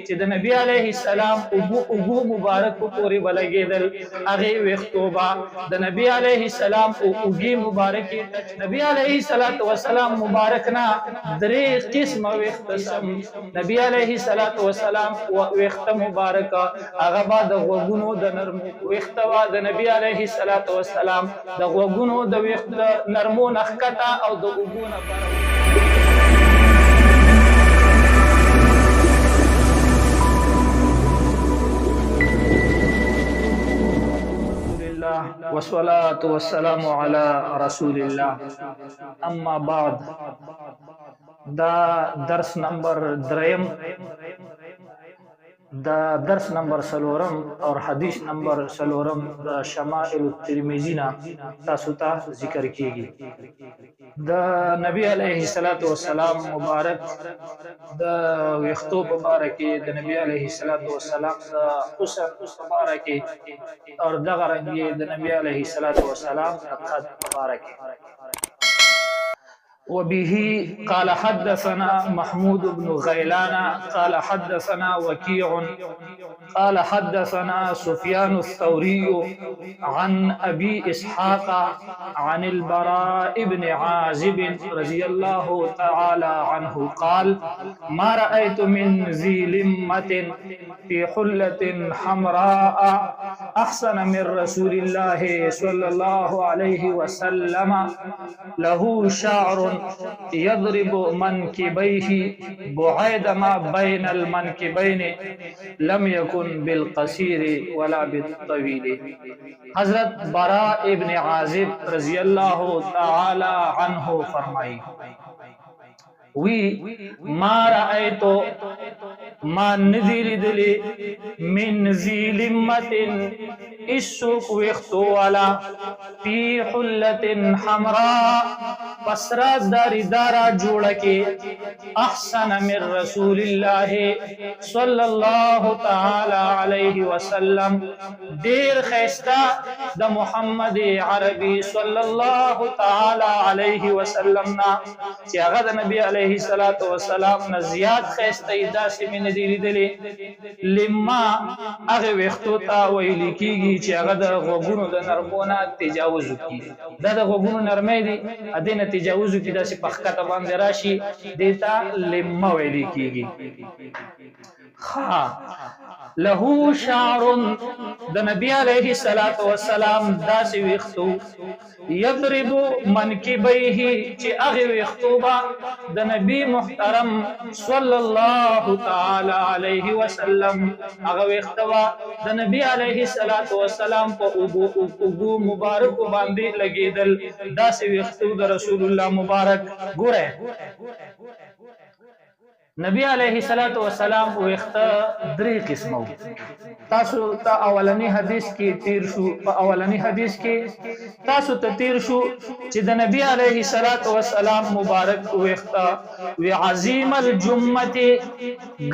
چې د نبی علیه السلام اوږو مبارک پورې ولګېدل، هغې ویښتو به د نبی علیه السلام اوږې مبارکې نبی علیه السلام مبارک نه درې قسمه ویښته سم نبی علیه السلام ویښته مبارکه هغه به د غوږونو د نرمو ویښته به د نبی علیه السلام د غوږونو د نرمو نه ښکته او د اوږو نه بره. والصلاة والسلام على رسول الله. اما بعد، دا درس نمبر 3 دا درس نمبر 4 اور حدیث نمبر 4 د شمائل الترمذی نه تاسو ته ذکر کیږي. د نبی علیه السلام مبارک د ویښتو په باره کې د نبی علیه السلام د حسن په باره کې او دغه رنګې د نبی علیه السلام د قد په باره کې. وبه قال حدثنا محمود بن غيلان قال حدثنا وكيع قال حدثنا سفيان الثوري عن أبي إسحاق عن البراء بن عازب رضي الله تعالى عنه قال: ما رأيت من ذي لمة في حلة حمراء أحسن من رسول الله صلى الله عليه وسلم له شعر يضرب منكبيه بعيد ما بين المنكبين لم يكن بالقصير ولا بالطويل. حضرت براء ابن عازب رضی اللہ تعالی عنہ فرمائی وی ما رأيتو ما نذیر دلی من ذی لمت اسوک ویختو والا فی حلت حمراء پسرا داری دارا جوڑا کے احسن من رسول اللہ صلی اللہ تعالی علیہ وسلم دیر خیستا دا محمد عربی صلی اللہ تعالی علیہ وسلم نا چی اغد نبی علیہ السلام نا زیاد خیستا ایدا سے من دیری دلی لما اغی ویختو تا ویلی کیگی چی اغد غوگونو دا نرمونا تجاوزو کی دا غوگونو نرمی دی ادین تجاوزو کی دا سی پخکتا باندې راشي دیتا لما ویلی کیگی. له شعر د نبی علیہ السلام داسې ویختو یضرب منکبیه چې هغه ویختو با د نبی محترم صلی الله تعالی علیه وسلم هغه ویختو د نبی علیہ السلام په اوږو مبارک باندې لګیدل داسې ویختو د رسول الله مبارک. ګوره نبی علیہ السلام ویخته درې قسمو تاسو ته اولنی حدیث کې تیر شو. په اولنی حدیث کې تاسو ته تیر شو چې د نبی علیہ السلام مبارک ویخته وی عظیم الجمه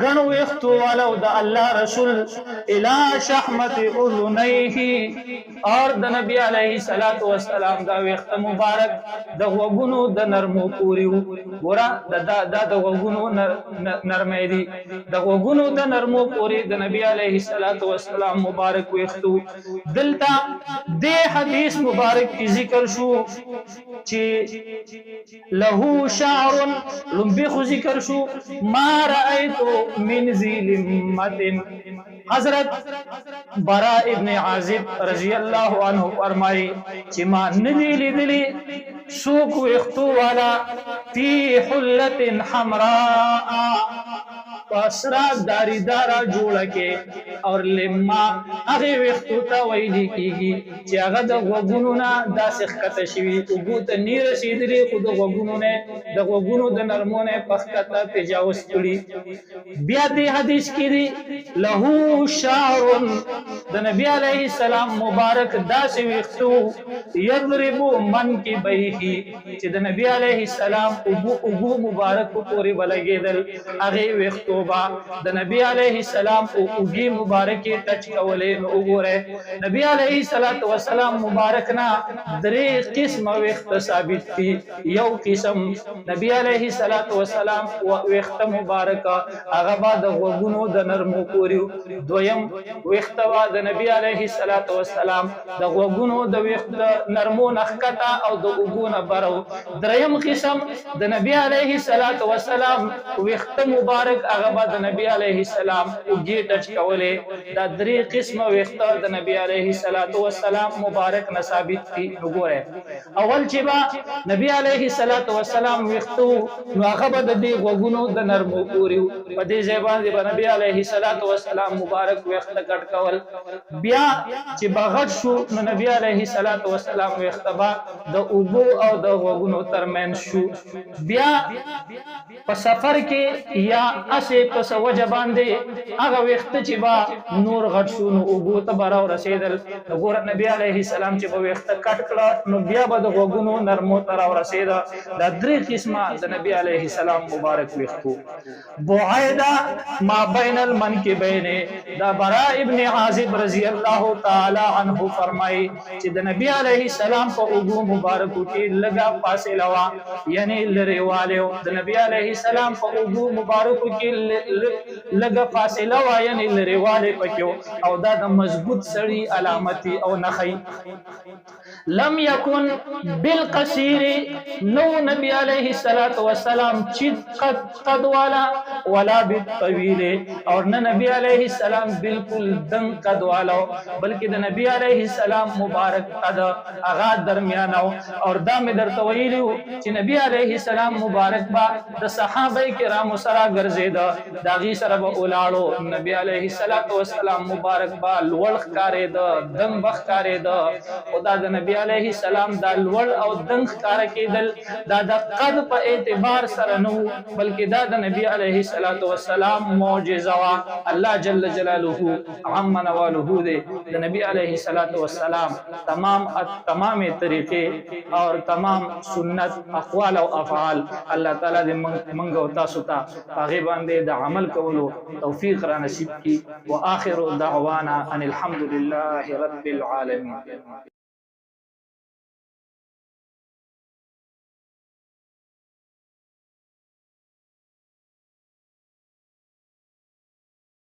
غن ویختو والو د الله رسول الی شحمت اذنیه اور د نبی علیہ السلام دا ویخته مبارک د غوګونو د نرمو پوری ورا د غوګونو نرمه دی د غوګونو د نرمو پوری د نبی علیہ السلام مبارک ویختو. دلتا د حدیث مبارک کی ذکر شو چې له شعر لمبی خو ذکر شو ما رأیتو من ذی لمت. حضرت براء ابن عازب رضی اللہ عنہ فرمائی چې ما ندی لیدلی سوک ویختو والا فی حلت حمراء پسرا داری دارا جوڑا کے اور لما اغی ویختو تا ویلی کیگی چی اغا دا غوگونو نا دا سخکتا شوی اگو تا نیر سیدری خود دا غوگونو دا نرمون پخکتا تجاوز کری. بیاتی حدیث کی دی لہو شعر دا نبی علیہ السلام مبارک دا سی ویختو یضربو من کی بیخی چی دا نبی علیہ السلام اگو مبارک پوری بلگی دل اغی ویختو با د نبی علیه السلام اوږې مبارکې ټچ کولې. نو وګوره نبی علیه السلام مبارک نه درې قسمه ویښته ثابت دي. یو قسم نبی علیه السلام ویښته مبارک هغه به د غوږونو د نرمو پورې. دویم ویښته به د نبی علیه السلام د غوږونو د نرمو نه ښکته او د اوږو نه بره. دریم قسم د نبی علیه السلام ویښته مبارک هغه به د نبی علیه السلام اوږې ټچ کولې. دا درې قسمه ویښته د نبی علیه السلام مبارک نه ثابت دي. وګوره اول چې به نبی علیه السلام ویښته نو هغه به د دې غوږونو د نرمو پورې په دې ځای باندې به نبی علیه السلام مبارک ویښته کټ کول. بیا چې به غټ شو نو نبی علیه السلام ویښته به د اوږو او د غوږونو ترمنځ شو. بیا په سفر کې یا اسې په څه وجه باندې هغه ویښته چې به نور غټ شو نو اوږو ته به راورسېدل. نو ګوره نبی علیه السلام چې به ویښته کټ کړه نو بیا به د غوږونو نرمو ته راورسېده. دا درې قسمه د نبی علیه السلام مبارک ویښتو. بعیده ما بین المنکبین دا براء ابن عازب رضی الله تعالی عنه فرمایي چې د نبی علیه السلام په اوږو مبارکو کې لږه فاصله وه، یعنی لرې والی د نبی علیه السلام په اوږو مبارکو کې لږه فاصله وه، یعنی لرې والی پکې او دا د مضبوط سړي علامتي او نښی. لم یکن بالقصیر نو نبی علیه السلام چید قد والا ولا بالطویل اور نه نبی علیه السلام بالکل دنگ قد والا بلکې د نبی علیه السلام مبارک قد هغه درمیانه. اور دا مې درته ویلي چې نبی علیه السلام مبارک با د صحابه کرامو سره ګرځېده، د هغې سره به ولاړو. نبی علیه السلام مبارک با لوړ ښکارېده، دنګ به ښکارېده. خو دا د نبی علیه السلام دا لوړ او دنګ ښکاره کېدل دا د قد په اعتبار سره نه و، بلکې دا د نبی علیه السلام معجزه وه. الله جل جلاله عم نواله دی د نبی علیه السلام تمام طریقې اور تمام سنت اقوال او افعال الله تعالی دې منګ او تاسو ته هغې باندې د عمل کولو توفیق را نصیب کړي. واخر دعوانا ان الحمد لله رب العالمین.